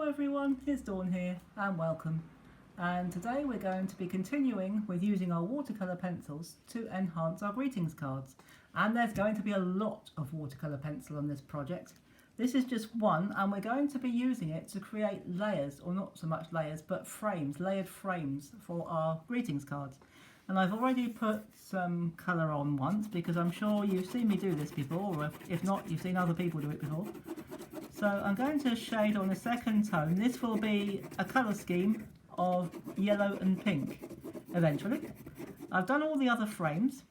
everyone, it's Dawn here and welcome. And today we're going to be continuing with using our watercolour pencils to enhance our greetings cards. And there's going to be a lot of watercolour pencil on this project. This is just one, and we're going to be using it to create layers, or not so much layers, but frames, layered frames for our greetings cards. And I've already put some colour on once because I'm sure you've seen me do this before, or if not, you've seen other people do it before. So I'm going to shade on a second tone. This will be a colour scheme of yellow and pink eventually. I've done all the other frames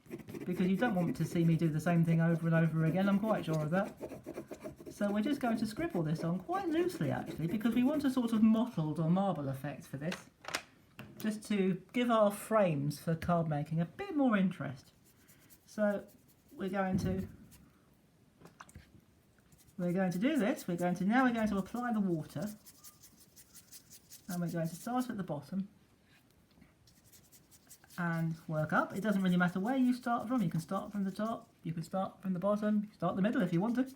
because you don't want to see me do the same thing over and over again, I'm quite sure of that. So we're just going to scribble this on quite loosely actually, because we want a sort of mottled or marble effect for this, just to give our frames for card making a bit more interest. So we're going to do this. We're going to apply the water, and we're going to start at the bottom and work up. It doesn't really matter where you start from. You can start from the top, you can start from the bottom, start in the middle if you want to.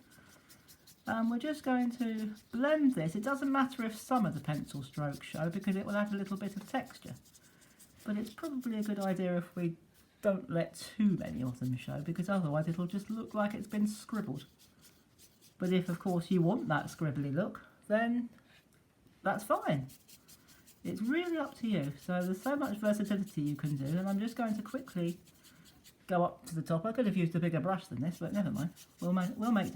And we're just going to blend this. It doesn't matter if some of the pencil strokes show because it will add a little bit of texture. But it's probably a good idea if we don't let too many of them show, because otherwise it'll just look like it's been scribbled. But if of course you want that scribbly look, then that's fine. It's really up to you. So there's so much versatility you can do, and I'm just going to quickly go up to the top. I could have used a bigger brush than this, but never mind. We'll manage.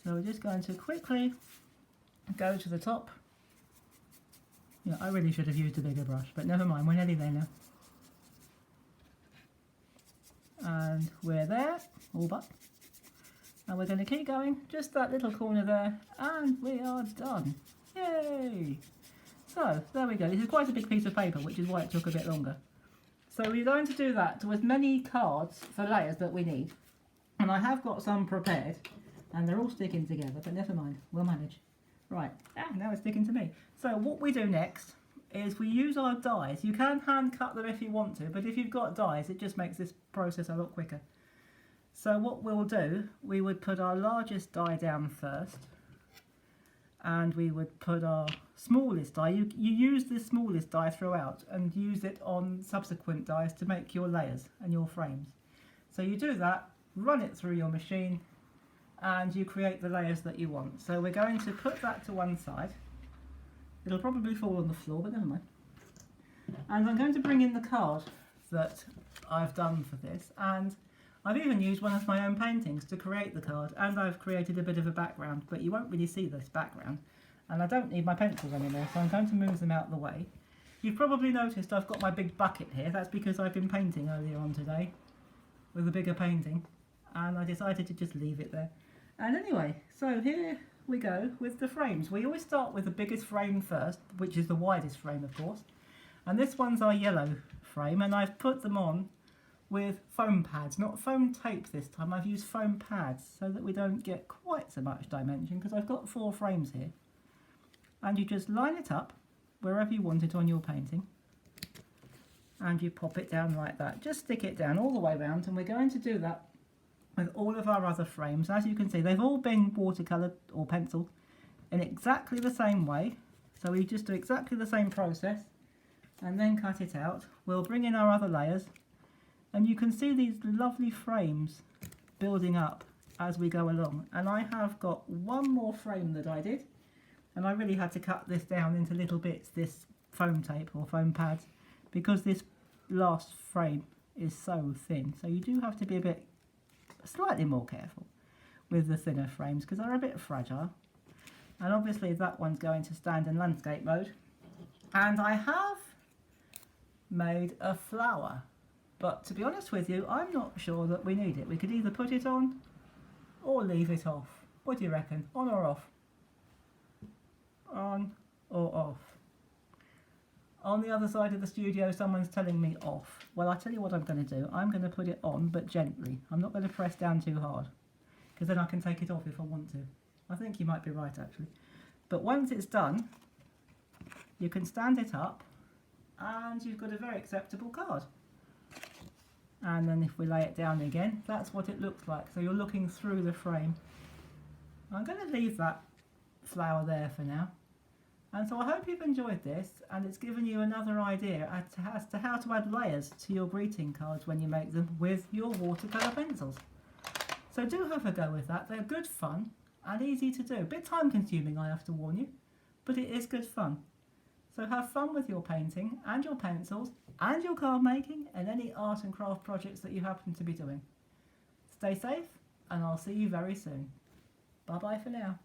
So we're just going to quickly go to the top. Yeah, I really should have used a bigger brush, but never mind, we're nearly there now. And we're there, all but. And we're going to keep going, just that little corner there, and we are done. Yay! So, there we go. This is quite a big piece of paper, which is why it took a bit longer. So we're going to do that to as many cards for layers that we need. And I have got some prepared, and they're all sticking together, but never mind, we'll manage. Right, now it's sticking to me. So what we do next is we use our dies. You can hand cut them if you want to, but if you've got dies, it just makes this process a lot quicker. So what we'll do, we would put our largest die down first, and we would put our smallest die. You use the smallest die throughout and use it on subsequent dies to make your layers and your frames. So you do that, run it through your machine, and you create the layers that you want. So we're going to put that to one side. It'll probably fall on the floor, but never mind. And I'm going to bring in the card that I've done for this, and I've even used one of my own paintings to create the card, and I've created a bit of a background, but you won't really see this background. And I don't need my pencils anymore, so I'm going to move them out of the way. You've probably noticed I've got my big bucket here. That's because I've been painting earlier on today with a bigger painting, and I decided to just leave it there. And anyway, so here we go with the frames. We always start with the biggest frame first, which is the widest frame of course. And this one's our yellow frame, and I've put them on with foam pads, not foam tape this time. I've used foam pads so that we don't get quite so much dimension, because I've got 4 frames here. And you just line it up wherever you want it on your painting, and you pop it down like that. Just stick it down all the way around, and we're going to do that with all of our other frames. As you can see, they've all been watercoloured or penciled in exactly the same way. So we just do exactly the same process and then cut it out. We'll bring in our other layers, and you can see these lovely frames building up as we go along. And I have got one more frame that I did, and I really had to cut this down into little bits, this foam tape or foam pads, because this last frame is so thin. So you do have to be slightly more careful with the thinner frames because they're a bit fragile. And obviously that one's going to stand in landscape mode. And I have made a flower, but to be honest with you, I'm not sure that we need it. We could either put it on or leave it off. What do you reckon? On or off? On or off? On the other side of the studio, someone's telling me off. Well, I'll tell you what I'm going to do. I'm going to put it on, but gently. I'm not going to press down too hard, because then I can take it off if I want to. I think you might be right, actually. But once it's done, you can stand it up, and you've got a very acceptable card. And then if we lay it down again, that's what it looks like. So you're looking through the frame. I'm going to leave that flower there for now. And so I hope you've enjoyed this, and it's given you another idea as to how to add layers to your greeting cards when you make them with your watercolour pencils. So do have a go with that. They're good fun and easy to do. A bit time consuming, I have to warn you, but it is good fun. So have fun with your painting and your pencils and your card making and any art and craft projects that you happen to be doing. Stay safe, and I'll see you very soon. Bye bye for now.